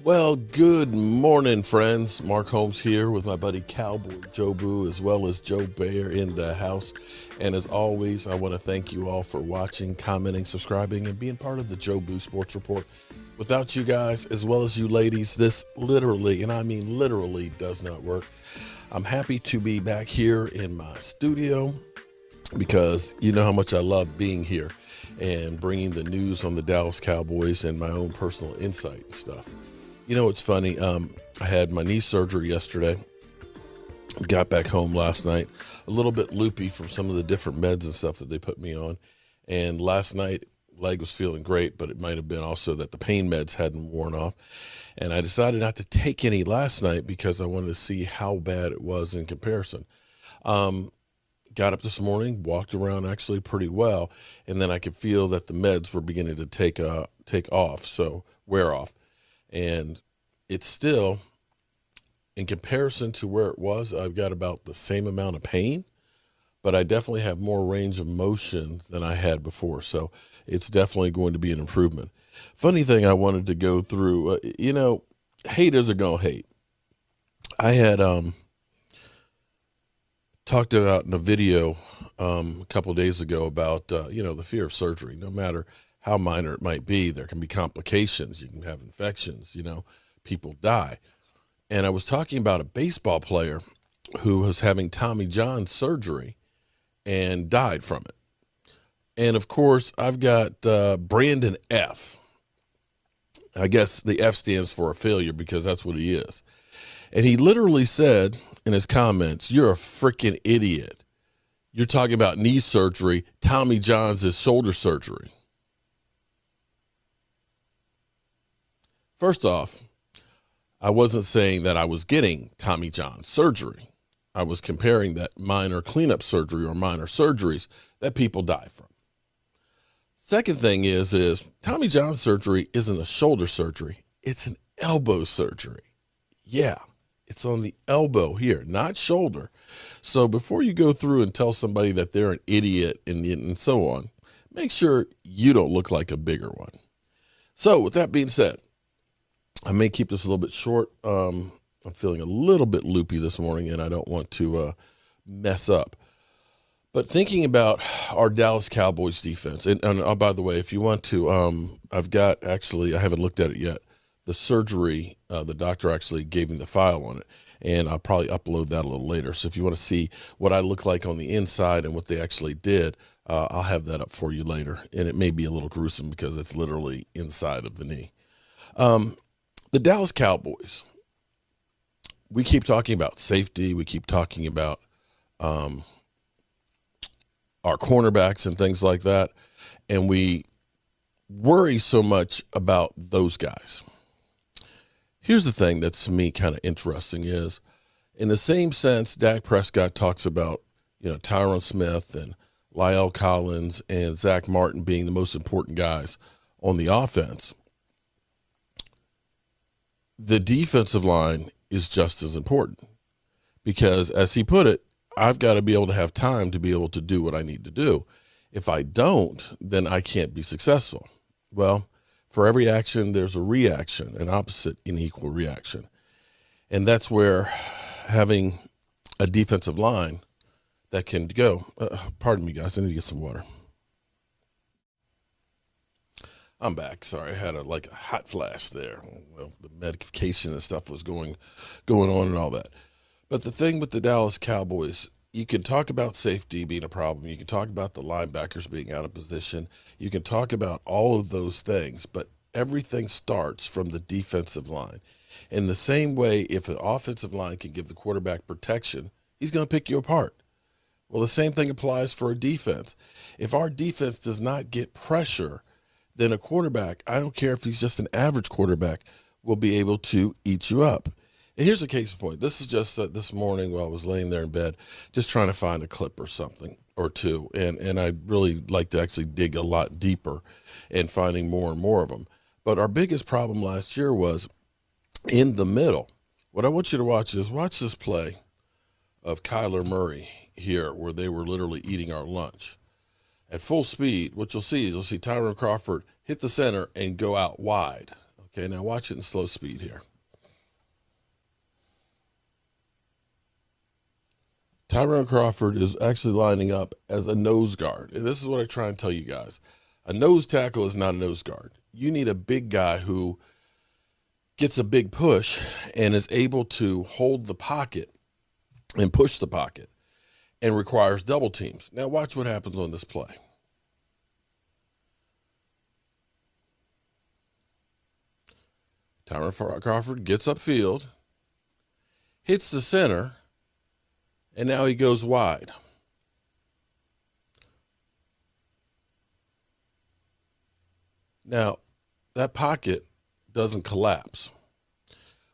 Well, good morning, friends. Mark Holmes here with my buddy Cowboy Joe Boo, as well as Joe Bear in the house. And as always, I want to thank you all for watching, commenting, subscribing, and being part of the Joe Boo Sports Report. Without you guys, as well as you ladies, this literally, and I mean literally, does not work. I'm happy to be back here in my studio because you know how much I love being here and bringing the news on the Dallas Cowboys and my own personal insight and stuff. You know, it's funny. I had my knee surgery yesterday. Got back home last night, a little bit loopy from some of the different meds and stuff that they put me on. And last night, leg was feeling great, but it might have been also that the pain meds hadn't worn off. And I decided not to take any last night because I wanted to see how bad it was in comparison. Got up this morning, walked around actually pretty well, and then I could feel that the meds were beginning to wear off. And it's still, in comparison to where it was, I've got about the same amount of pain, but I definitely have more range of motion than I had before. So it's definitely going to be an improvement. Funny thing I wanted to go through, haters are going to hate. I had talked about in a video a couple of days ago about, the fear of surgery. No matter how minor it might be, there can be complications. You can have infections, people die. And I was talking about a baseball player who was having Tommy John surgery and died from it. And of course, I've got Brandon F. I guess the F stands for a failure because that's what he is. And he literally said in his comments, "You're a freaking idiot. You're talking about knee surgery. Tommy John's is shoulder surgery." First off, I wasn't saying that I was getting Tommy John surgery. I was comparing that minor cleanup surgery or minor surgeries that people die from. Second thing is Tommy John surgery isn't a shoulder surgery. It's an elbow surgery. Yeah, it's on the elbow here, not shoulder. So before you go through and tell somebody that they're an idiot and so on, make sure you don't look like a bigger one. So with that being said, I may keep this a little bit short. I'm feeling a little bit loopy this morning, and I don't want to mess up. But thinking about our Dallas Cowboys defense, and by the way, if you want to, I haven't looked at it yet. The surgery, the doctor actually gave me the file on it, and I'll probably upload that a little later. So if you want to see what I look like on the inside and what they actually did, I'll have that up for you later. And it may be a little gruesome because it's literally inside of the knee. The Dallas Cowboys, we keep talking about safety. We keep talking about our cornerbacks and things like that. And we worry so much about those guys. Here's the thing that's to me kind of interesting is, in the same sense, Dak Prescott talks about, Tyron Smith and La'el Collins and Zach Martin being the most important guys on the offense. The defensive line is just as important because, as he put it, I've got to be able to have time to be able to do what I need to do. If I don't, then I can't be successful. Well, for every action, there's a reaction, an opposite and equal reaction. And that's where having a defensive line that can go, pardon me, guys, I need to get some water. I'm back. Sorry, I had a hot flash there. Well, the medication and stuff was going on and all that. But the thing with the Dallas Cowboys, you can talk about safety being a problem. You can talk about the linebackers being out of position. You can talk about all of those things, but everything starts from the defensive line. In the same way, if an offensive line can give the quarterback protection, he's going to pick you apart. Well, the same thing applies for a defense. If our defense does not get pressure, then a quarterback, I don't care if he's just an average quarterback, will be able to eat you up. And here's a case in point. This is just this morning while I was laying there in bed, just trying to find a clip or something or two. And I really like to actually dig a lot deeper and finding more and more of them. But our biggest problem last year was in the middle. What I want you to watch this play of Kyler Murray here where they were literally eating our lunch. At full speed, what you'll see is Tyrone Crawford hit the center and go out wide. Okay, now watch it in slow speed here. Tyrone Crawford is actually lining up as a nose guard. And this is what I try and tell you guys. A nose tackle is not a nose guard. You need a big guy who gets a big push and is able to hold the pocket and push the pocket and requires double teams. Now watch what happens on this play. Tyrone Crawford gets upfield, hits the center, and now he goes wide. Now, that pocket doesn't collapse.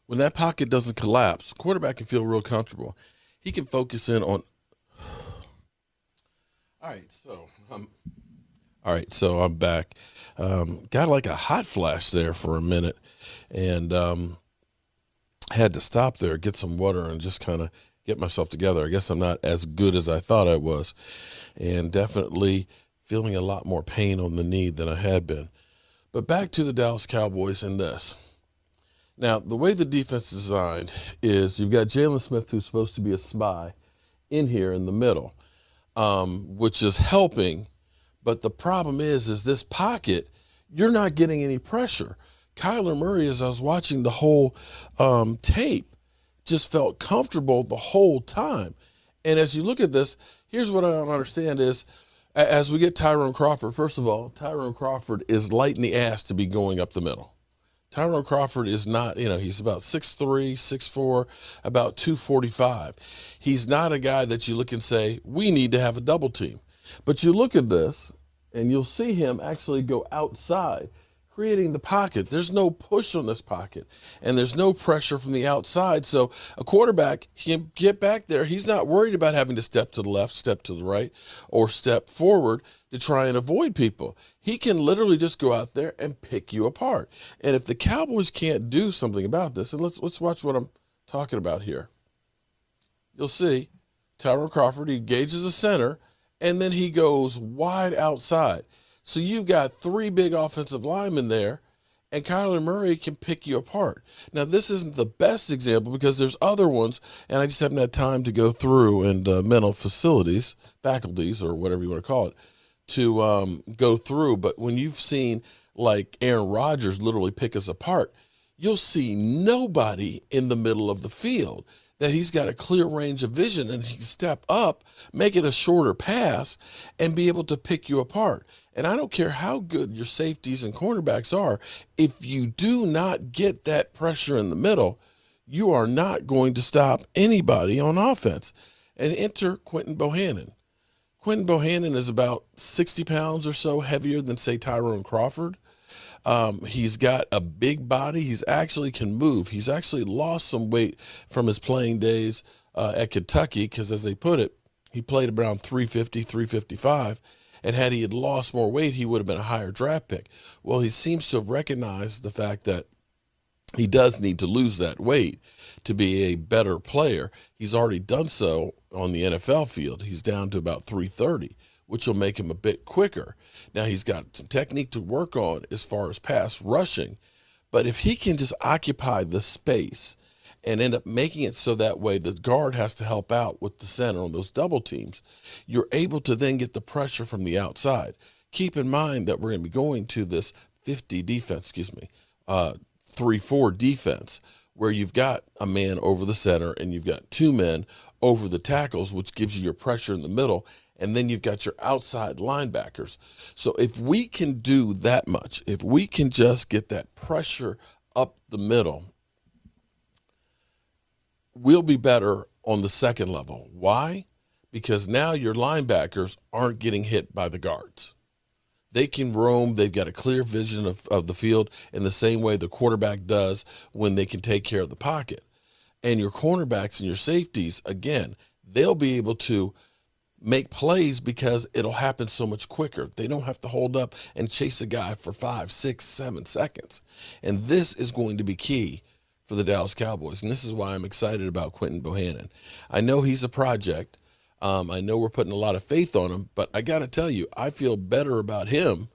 When that pocket doesn't collapse, quarterback can feel real comfortable. He can focus in on. All right, so I'm back. Got like a hot flash there for a minute, and had to stop there, get some water, and just kind of get myself together. I guess I'm not as good as I thought I was, and definitely feeling a lot more pain on the knee than I had been. But back to the Dallas Cowboys and this. Now, the way the defense is designed is you've got Jalen Smith, who's supposed to be a spy, in here in the middle, which is helping. But the problem is this pocket, you're not getting any pressure. Kyler Murray, as I was watching the whole tape, just felt comfortable the whole time. And as you look at this, here's what I don't understand is, as we get Tyrone Crawford, first of all, Tyrone Crawford is light in the ass to be going up the middle. Tyrone Crawford is not, he's about 6'3", 6'4", about 245. He's not a guy that you look and say, we need to have a double team. But you look at this, and you'll see him actually go outside, creating the pocket. There's no push on this pocket, and there's no pressure from the outside. So a quarterback can get back there. He's not worried about having to step to the left, step to the right, or step forward to try and avoid people. He can literally just go out there and pick you apart. And if the Cowboys can't do something about this, and let's watch what I'm talking about here. You'll see Tyrone Crawford, he engages the center, and then he goes wide outside. So you've got three big offensive linemen there, and Kyler Murray can pick you apart. Now, this isn't the best example because there's other ones, and I just haven't had time to go through and mental faculties, or whatever you want to call it, to go through. But when you've seen like Aaron Rodgers literally pick us apart, you'll see nobody in the middle of the field, that he's got a clear range of vision and he can step up, make it a shorter pass, and be able to pick you apart. And I don't care how good your safeties and cornerbacks are, if you do not get that pressure in the middle, you are not going to stop anybody on offense. And enter Quinton Bohannon. Quinton Bohannon is about 60 pounds or so heavier than, say, Tyrone Crawford. He's got a big body. He's actually can move. He's actually lost some weight from his playing days at Kentucky because, as they put it, he played around 350, 355. And had he had lost more weight, he would have been a higher draft pick. Well, he seems to have recognized the fact that he does need to lose that weight to be a better player. He's already done so on the NFL field. He's down to about 330, which will make him a bit quicker. Now, he's got some technique to work on as far as pass rushing, but if he can just occupy the space and end up making it so that way the guard has to help out with the center on those double teams, you're able to then get the pressure from the outside. Keep in mind that we're going to be going to this 3-4 defense, where you've got a man over the center and you've got two men over the tackles, which gives you your pressure in the middle, and then you've got your outside linebackers. So if we can do that much, if we can just get that pressure up the middle, we'll be better on the second level. Why? Because now your linebackers aren't getting hit by the guards. They can roam. They've got a clear vision of the field in the same way the quarterback does when they can take care of the pocket. And your cornerbacks and your safeties, again, they'll be able to make plays because it'll happen so much quicker. They don't have to hold up and chase a guy for 5, 6, 7 seconds. And this is going to be key for the Dallas Cowboys. And this is why I'm excited about Quinton Bohannon. I know he's a project. I know we're putting a lot of faith on him, but I got to tell you, I feel better about him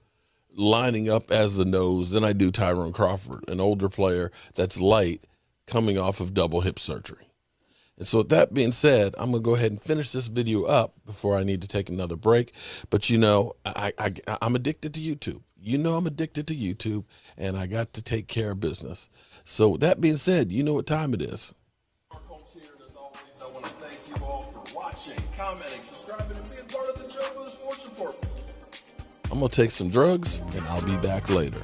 lining up as the nose than I do Tyrone Crawford, an older player that's light coming off of double hip surgery. And so with that being said, I'm going to go ahead and finish this video up before I need to take another break. But, you know, I'm addicted to YouTube. You know I'm addicted to YouTube, and I got to take care of business. So with that being said, you know what time it is. I want to thank you all for watching, commenting, subscribing, and being part of the Joe Sports Report. I'm going to take some drugs, and I'll be back later.